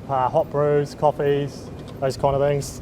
hot brews, coffees, those kind of things.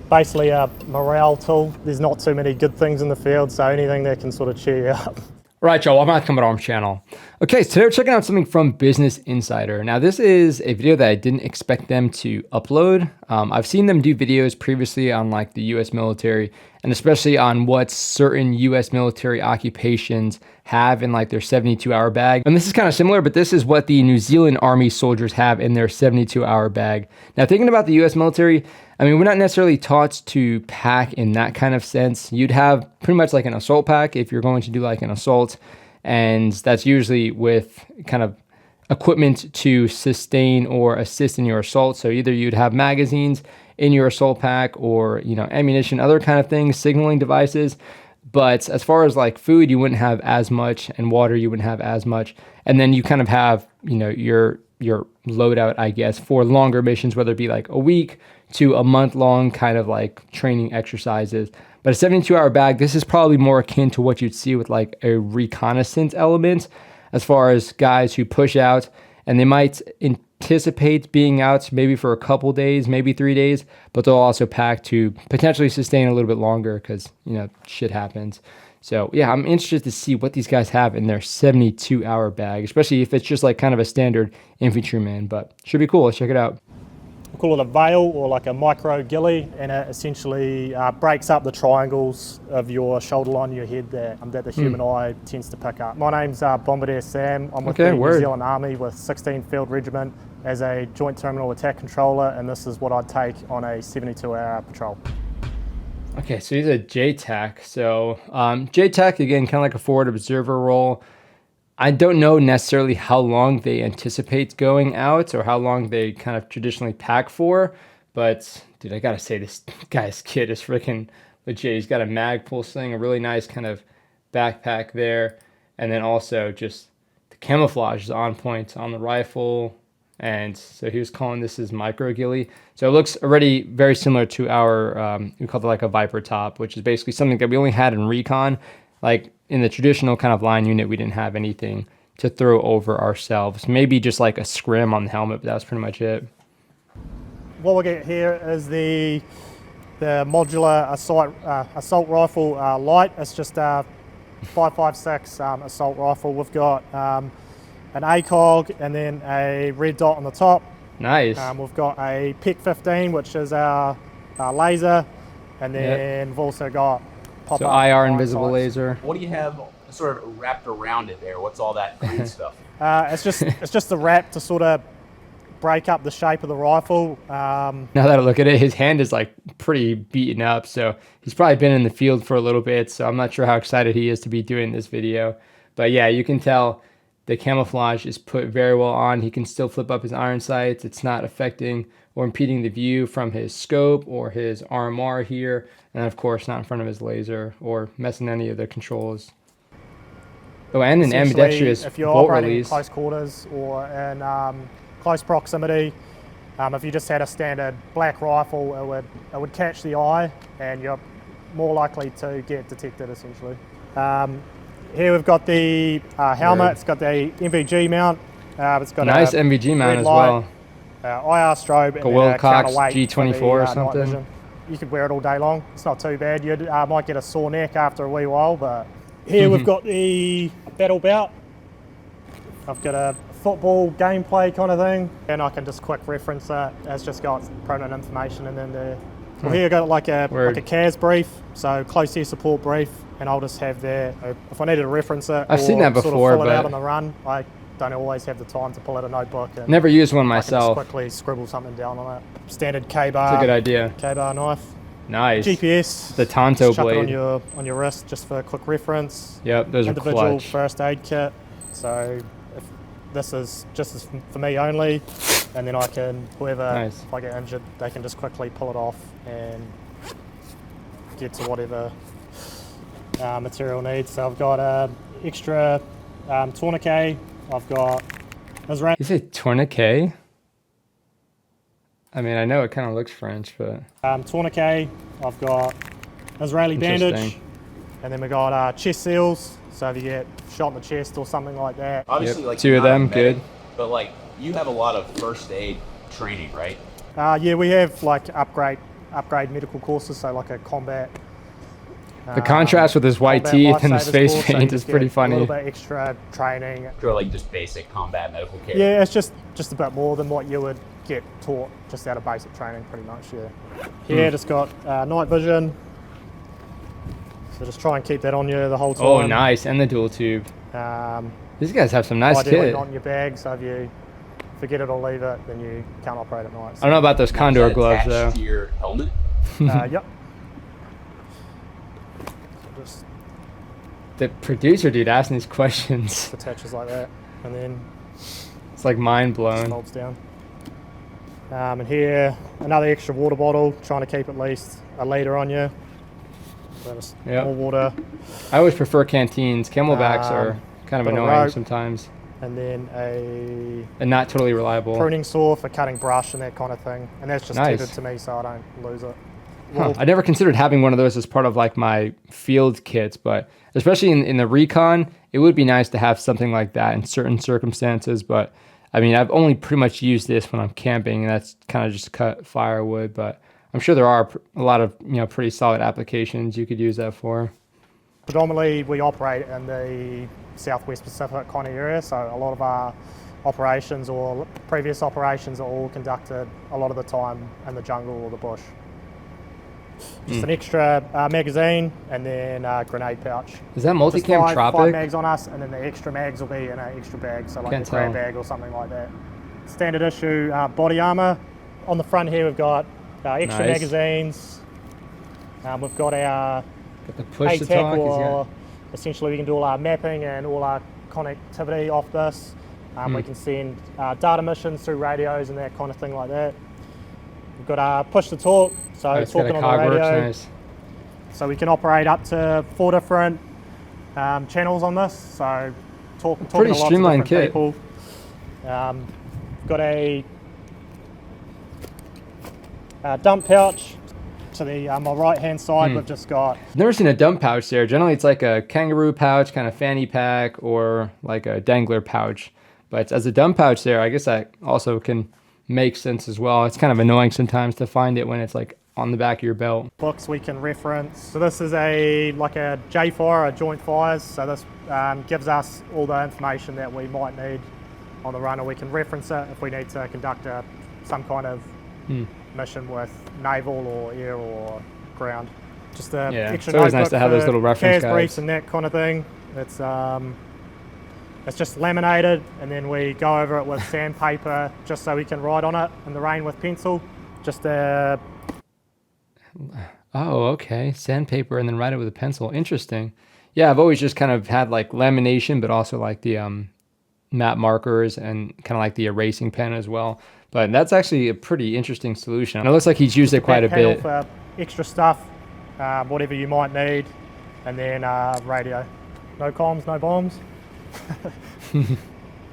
Basically a morale tool. There's not too many good things in the field, so anything that can sort of cheer you up. Right, y'all, welcome back to Combat Arms channel. Okay, so today we're checking out something from Business Insider. Now, this is a video that I didn't expect them to upload. I've seen them do videos previously on like the US military, and especially on what certain US military occupations have in like their 72-hour bag. And this is kind of similar, but this is what the New Zealand Army soldiers have in their 72-hour bag. Now, thinking about the US military, I mean, we're not necessarily taught to pack in that kind of sense. You'd have pretty much like an assault pack if you're going to do like an assault, and that's usually with kind of equipment to sustain or assist in your assault. So either you'd have magazines in your assault pack or, you know, ammunition, other kind of things, signaling devices. But as far as like food, you wouldn't have as much, and water, you wouldn't have as much. And then you kind of have, you know, your loadout, I guess, for longer missions, whether it be like a week to a month long kind of like training exercises. But a 72-hour bag, this is probably more akin to what you'd see with like a reconnaissance element, as far as guys who push out and they might anticipate being out maybe for a couple days, maybe 3 days, but they'll also pack to potentially sustain a little bit longer because, you know, shit happens. So yeah, I'm interested to see what these guys have in their 72-hour bag, especially if it's just like kind of a standard infantryman, but should be cool. Let's check it out. We call it a veil, or like a micro ghillie, and it essentially breaks up the triangles of your shoulder line of your head that the human eye tends to pick up. My name's Bombardier Sam. I'm with the New Zealand Army with 16th Field Regiment as a Joint Terminal Attack Controller, and this is what I'd take on a 72-hour patrol. Okay, so he's a JTAC. So JTAC, again, kind of like a forward observer role. I don't know necessarily how long they anticipate going out or how long they kind of traditionally pack for, but dude, I gotta say, this guy's kit is freaking legit. He's got a mag pull sling, a really nice kind of backpack there, and then also just the camouflage is on point on the rifle. And so he was calling this his micro ghillie. So it looks already very similar to our, we call it like a Viper top, which is basically something that we only had in recon. Like in the traditional kind of line unit, we didn't have anything to throw over ourselves. Maybe just like a scrim on the helmet, but that was pretty much it. What we'll get here is the modular assault rifle light. It's just a 5.56 assault rifle. We've got an ACOG and then a red dot on the top. Nice. We've got a PEC 15, which is our laser, and then we've also got so IR invisible laser. What do you have sort of wrapped around it there? What's all that green stuff? It's just the wrap to sort of break up the shape of the rifle. Now that I look at it, his hand is like pretty beaten up, so he's probably been in the field for a little bit, so I'm not sure how excited he is to be doing this video. But yeah, you can tell the camouflage is put very well on. He can still flip up his iron sights. It's not affecting or impeding the view from his scope or his RMR here. And of course, not in front of his laser or messing any of the controls. Oh, and an ambidextrous if you're bolt operating release. in close quarters or in close proximity, if you just had a standard black rifle, it would catch the eye and you're more likely to get detected essentially. Here we've got the helmet. It's got the MVG mount. It's got nice a MVG mount red as light, well. IR strobe, Like a and Wilcox counterweight G24 for the, or night something. vision. You could wear it all day long. It's not too bad. You might get a sore neck after a wee while, but here we've got the battle belt. I've got a football gameplay kind of thing, and I can just quick reference it. It's just got pertinent information, and then well, here I've got like a CAS brief, so close air support brief, and I'll just have there if I needed to reference it. I've seen that before, sort of fill it but out on the run. I don't always have the time to pull out a notebook. And never used one I can just myself. quickly scribble something down on it. Standard K-bar. It's a good idea. K-bar knife. Nice. GPS. The Tonto chuck blade. it on your wrist just for a quick reference. Yep, those are Individual clutch. first aid kit. So if this is just for me only, and then I can, whoever, if I get injured, they can just quickly pull it off and get to whatever material needs. So I've got a extra tourniquet. I've got Israeli. You say tourniquet? I mean, I know it kind of looks French, but tourniquet. I've got Israeli bandage, and then we got chest seals. So if you get shot in the chest or something like that. Obviously, like two of them, medic, good. But like you have a lot of first aid training, right? Yeah, we have like upgrade medical courses, so like a combat. The contrast with his white combat teeth and his lifesavers face course, so you paint is just pretty get funny. A little bit extra training. Or like just basic combat medical care. Yeah, it's just a bit more than what you would get taught just out of basic training, pretty much. Yeah. Here, just got night vision. So just try and keep that on you the whole time. Oh, nice, and the dual tube. These guys have some nice Ideally kit. not in your bag, so if you forget it or leave it, then you can't operate at night. I don't know about those Condor gloves though. To your helmet? Yep. So just The producer dude asking these questions. attaches like that, and then It's like mind just blown. folds down. And here, another extra water bottle, trying to keep at least a litre on you. So just Yep. more water, I always prefer canteens. Camelbacks are kind of bit of annoying rope. sometimes and then a and not totally reliable. pruning saw for cutting brush and that kind of thing. And that's just Nice. tethered to me so I don't lose it. Huh. I never considered having one of those as part of like my field kits, but especially in the recon, it would be nice to have something like that in certain circumstances. But I mean, I've only pretty much used this when I'm camping, and that's kind of just cut firewood. But I'm sure there are a lot of pretty solid applications you could use that for. Predominantly, we operate in the Southwest Pacific kind of area, so a lot of our operations or previous operations are all conducted a lot of the time in the jungle or the bush. Just an extra magazine and then a grenade pouch. Is that Just multicam five Tropic? mags on us, and then the extra mags will be in an extra bag, so like Can't a grab tell. bag or something like that. Standard issue body armor. On the front here, we've got extra Nice. magazines. We've got our Got the push to ATAC, talk. or essentially we can do all our mapping and all our connectivity off this. We can send data missions through radios and that kind of thing like that. We've got our push to talk, so It's got a talking on the cog works, radio. nice. So we can operate up to 4 different channels on this. So talking Pretty to lots of streamlined different kit. people. Got a dump pouch. To the my right hand side, we've just got I've never seen a dump pouch there. Generally, it's like a kangaroo pouch, kind of fanny pack, or like a dangler pouch. But as a dump pouch there, I guess that also can make sense as well. It's kind of annoying sometimes to find it when it's like on the back of your belt. books we can reference. So this is a J fire, a joint fires. So this gives us all the information that we might need on the run, or we can reference it if we need to conduct some kind of mission with naval or air or ground. Just a Yeah, extra it's always nice notebook to have those for little reference CAS briefs guides. and that kind of thing. It's just laminated, and then we go over it with sandpaper just so we can write on it in the rain with pencil. Just a Oh, okay. Sandpaper and then write it with a pencil. Interesting. Yeah, I've always just kind of had like lamination, but also like the map markers and kind of like the erasing pen as well. But that's actually a pretty interesting solution. And it looks like he's used it quite a back panel bit. for extra stuff, whatever you might need, and then radio. No comms, no bombs.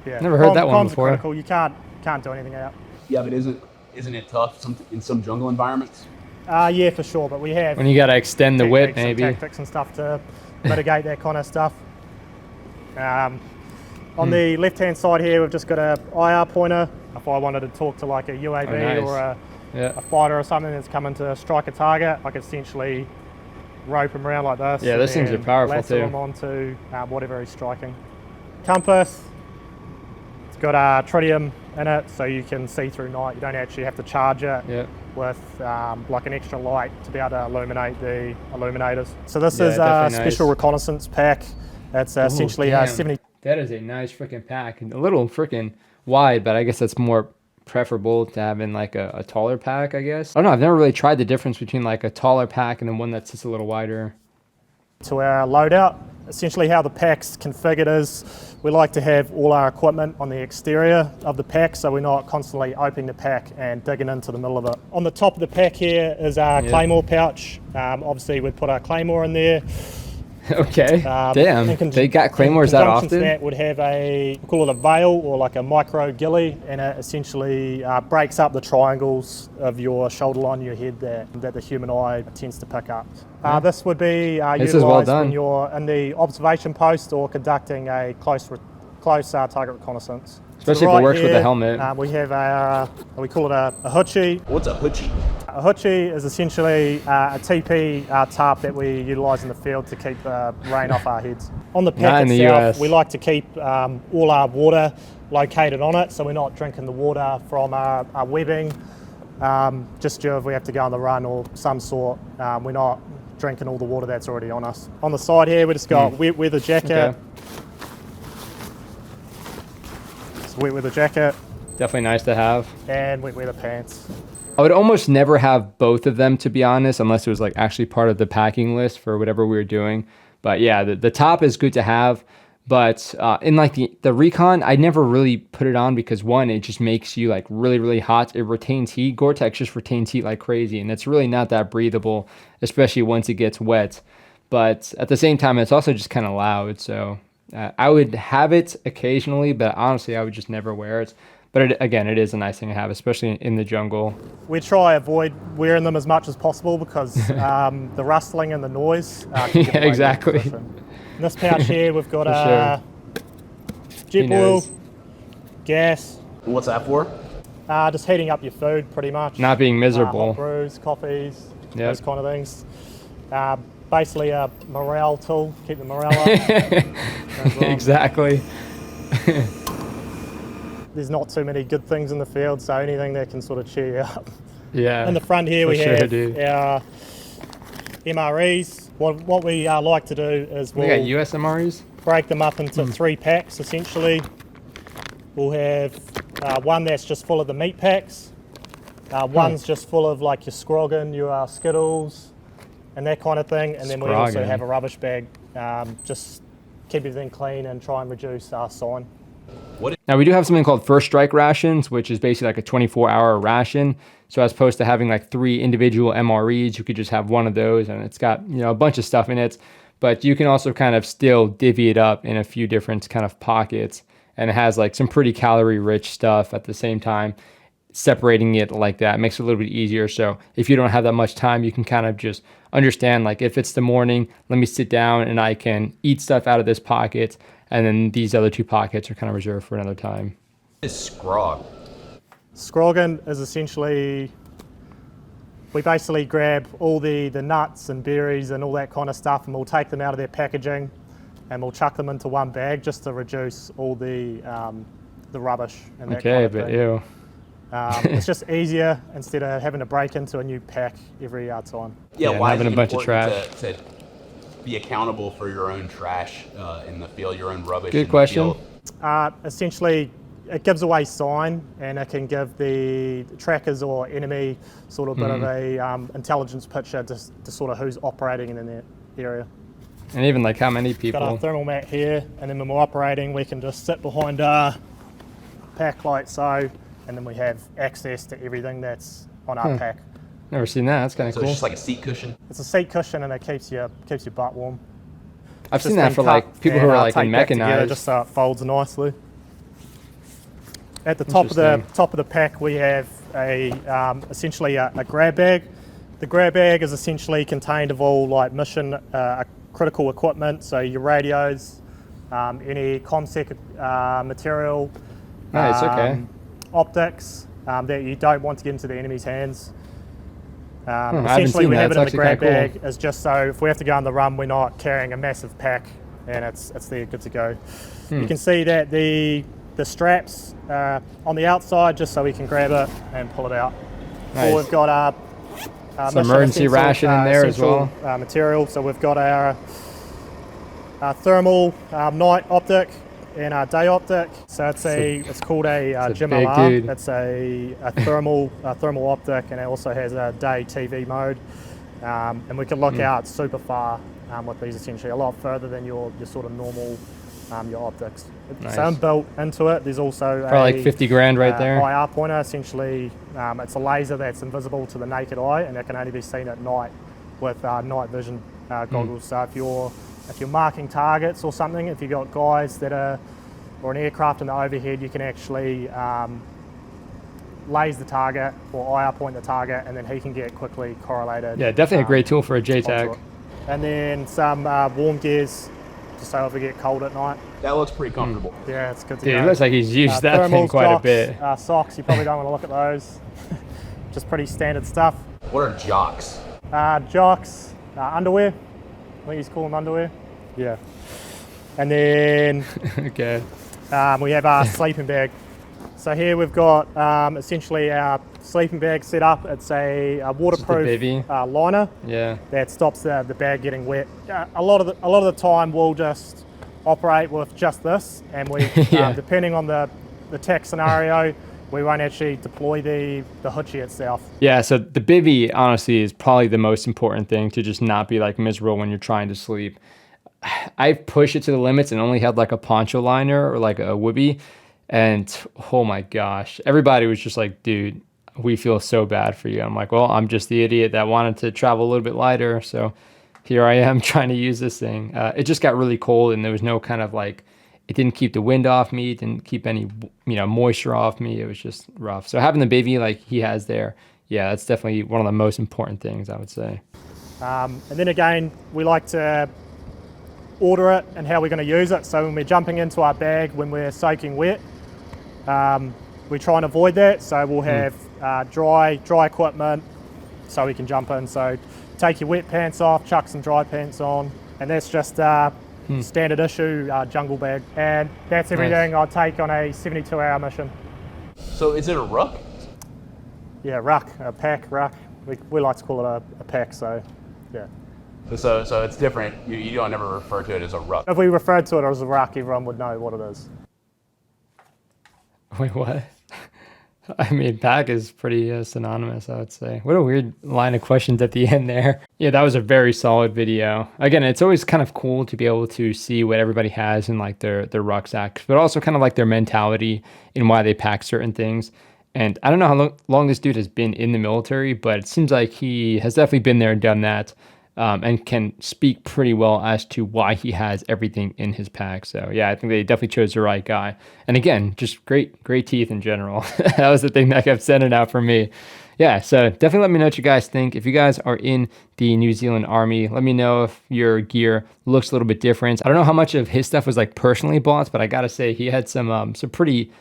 Yeah, Never heard that one comms before. Are critical. You can't do anything out. Yeah, but isn't it tough in some jungle environments? Yeah, for sure. But we have When you got to extend the whip, techniques and maybe. tactics and stuff to mitigate that kind of stuff. On the left-hand side here, we've just got a IR pointer. If I wanted to talk to like a UAV Oh, nice. or Yeah. a fighter or something that's coming to strike a target, I could essentially rope him around like this. Yeah, and those things are then powerful lasso too. him onto whatever he's striking. Compass. It's got tritium in it, so you can see through night. You don't actually have to charge it Yeah. with like an extra light to be able to illuminate the illuminators. So this Yeah, is a definitely special nice. reconnaissance pack. It's essentially damn. 70. That is a nice freaking pack. A little freaking wide, but I guess that's more preferable to having like a taller pack, I guess. I don't know. I've never really tried the difference between like a taller pack and then one that's just a little wider. To our loadout. Essentially how the pack's configured is we like to have all our equipment on the exterior of the pack, so we're not constantly opening the pack and digging into the middle of it. On the top of the pack here is our claymore pouch. Obviously we'd put our claymore in there. Okay. Damn. They got claymores in that conjunction to often? that would have we call it a veil or like a micro ghillie, and it essentially breaks up the triangles of your shoulder line, your head that the human eye tends to pick up. This would be This is well utilised done. when you're in the observation post or conducting a close target reconnaissance. Especially if it works with the helmet. We have we call it a hoochie. What's a hoochie? A hoochie is essentially a TP tarp that we utilise in the field to keep the rain off our heads. On the Not pack in the itself, US. we like to keep all our water located on it, so we're not drinking the water from our webbing. Just if we have to go on the run or some sort, we're not drinking all the water that's already on us. On the side here, we just got wet weather jacket. Okay. It's wet weather jacket Definitely nice to have. and wet weather pants. I would almost never have both of them, to be honest, unless it was like actually part of the packing list for whatever we were doing. But yeah, the top is good to have. But in like the Recon, I never really put it on because one, it just makes you like really, really hot. It retains heat. Gore-Tex just retains heat like crazy. And it's really not that breathable, especially once it gets wet. But at the same time, it's also just kind of loud. So I would have it occasionally, but honestly, I would just never wear it. But again, it is a nice thing to have, especially in the jungle. We try avoid wearing them as much as possible because the rustling and the noise. Can give Yeah, away the exactly. position. In this pouch here, we've got He jet oil, knows. gas, What's that for? just heating up your food pretty much. Not being miserable. Hot brews, coffees, Yep. those kind of things. Basically a morale tool, keep the morale up. As well. Exactly. There's not too many good things in the field, so anything that can sort of cheer you up. Yeah. In the front here, for we sure, have dude. our MREs. What we like to do is We got we'll US MREs? break them up into 3 packs essentially. We'll have one that's just full of the meat packs. One's just full of like your Scroggin, your Skittles, and that kind of thing. And then we also Scroggin. have a rubbish bag, just keep everything clean and try and reduce our sign. Now we do have something called first strike rations, which is basically like a 24-hour ration. So as opposed to having like 3 individual MREs, you could just have one of those, and it's got, you know, a bunch of stuff in it. But you can also kind of still divvy it up in a few different kind of pockets, and it has like some pretty calorie-rich stuff at the same time. Separating it like that makes it a little bit easier. So if you don't have that much time, you can kind of just understand, like, if it's the morning, let me sit down and I can eat stuff out of this pocket, and then these other 2 pockets are kind of reserved for another time. What is scrog? Scroggin is essentially, we basically grab all the nuts and berries and all that kind of stuff, and we'll take them out of their packaging and we'll chuck them into one bag just to reduce all the rubbish and that kind Okay, of but thing. ew. It's just easier instead of having to break into a new pack every time. Yeah, Yeah, why having is it a bunch of important to be accountable for your own trash in the field, your own rubbish? Good in the question. field? Essentially, it gives away sign, and it can give the trackers or enemy sort of bit of a intelligence picture to sort of who's operating in that area. And even like how many Got our people. thermal mat here, and then when we're operating, we can just sit behind our pack like so, and then we have access to everything that's on our pack. Never seen that. That's kind of So cool. it's just like a seat cushion. It's a seat cushion, and it keeps your butt warm. I've Just seen that been for cut like people who and, are like taped back together mechanized. just so it folds nicely. At the top of the pack, we have a essentially a grab bag. The grab bag is essentially contained of all like mission critical equipment, so your radios, any ComSec material, Nice, okay. optics that you don't want to get into the enemy's hands. I haven't Essentially, seen we that. have It's it in the actually grab kinda bag is just so if we have to go on the run, we're not carrying a massive pack, and it's there, good to go. You can see that the straps on the outside, just so we can grab it and pull it out. Nice. Or we've got our Some emergency ration in there as well. Material. So we've got our thermal night optic and our day optic. So it's called a it's a gym big alarm. dude. It's a thermal optic, and it also has a day TV mode. And we can look out super far with these, essentially a lot further than your sort of normal your optics. Nice. So inbuilt into it, there's also For like 50 grand right there. IR pointer. Essentially, it's a laser that's invisible to the naked eye, and it can only be seen at night with night vision goggles. So if you're marking targets or something, if you've got guys that are, or an aircraft in the overhead, you can actually laser the target or IR point the target, and then he can get quickly correlated. Yeah, definitely a great tool for a onto JTAG. it. And then some warm gears just so if we get cold at night. That looks pretty comfortable. Yeah, it's good to Dude, go. it looks like he's used that thing Thermals, quite jocks, a bit. Socks, you probably don't want to look at those. Just pretty standard stuff. What are jocks? Jocks, underwear. I think you call them underwear. Yeah. And then Okay. we have our sleeping bag. So here we've got essentially our sleeping bag set up. It's a waterproof bivvy. liner Yeah. that stops the bag getting wet. A lot of the time we'll just operate with just this, and we Yeah. depending on the tech scenario, we won't actually deploy the hoochie itself. Yeah, so the bivvy honestly is probably the most important thing to just not be like miserable when you're trying to sleep. I've pushed it to the limits and only had like a poncho liner or like a wibby, and oh my gosh, everybody was just like, dude, we feel so bad for you. I'm like, well, I'm just the idiot that wanted to travel a little bit lighter, so here I am trying to use this thing. It just got really cold, and there was no kind of like, it didn't keep the wind off me, it didn't keep any moisture off me. It was just rough. So having the bivvy like he has there, yeah, that's definitely one of the most important things, I would say. And then again, we like to order it and how we're going to use it. So when we're jumping into our bag, when we're soaking wet, we try and avoid that. So we'll have dry equipment so we can jump in. So take your wet pants off, chuck some dry pants on, and that's just standard issue jungle bag. And that's everything I'll take on a 72-hour mission. So is it a ruck? Yeah, ruck, a pack, ruck. We like to call it a pack, so yeah. So it's different. You don't ever refer to it as a ruck. If we referred to it as a ruck, everyone would know what it is. Wait, what? I mean, pack is pretty synonymous, I would say. What a weird line of questions at the end there. Yeah, that was a very solid video. Again, it's always kind of cool to be able to see what everybody has in like their rucksacks, but also kind of like their mentality and why they pack certain things. And I don't know how long this dude has been in the military, but it seems like he has definitely been there and done that, and can speak pretty well as to why he has everything in his pack. So yeah, I think they definitely chose the right guy. And again, just great teeth in general. That was the thing that kept sending out for me. Yeah, so definitely let me know what you guys think. If you guys are in the New Zealand Army, let me know if your gear looks a little bit different. I don't know how much of his stuff was like personally bought, but I gotta say he had some pretty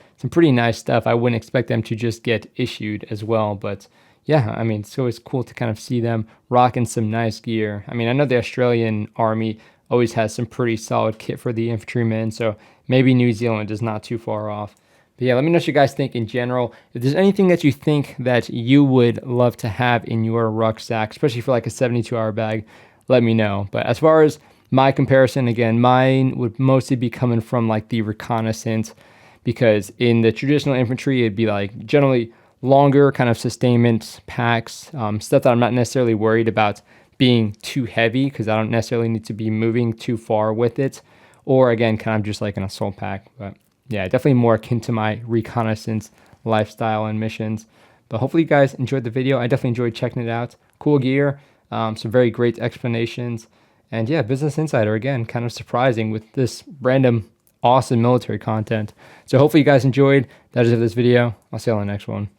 nice stuff. I wouldn't expect them to just get issued as well, but yeah, I mean, it's always cool to kind of see them rocking some nice gear. I mean, I know the Australian Army always has some pretty solid kit for the infantrymen, so maybe New Zealand is not too far off. But yeah, let me know what you guys think in general. If there's anything that you think that you would love to have in your rucksack, especially for like a 72-hour bag, let me know. But as far as my comparison, again, mine would mostly be coming from like the reconnaissance, because in the traditional infantry, it'd be like generally longer kind of sustainment packs, stuff that I'm not necessarily worried about being too heavy because I don't necessarily need to be moving too far with it. Or again, kind of just like an assault pack. But yeah, definitely more akin to my reconnaissance lifestyle and missions. But hopefully you guys enjoyed the video. I definitely enjoyed checking it out. Cool gear, some very great explanations. And yeah, Business Insider, again, kind of surprising with this random awesome military content. So hopefully you guys enjoyed. That is it for this video. I'll see you on the next one.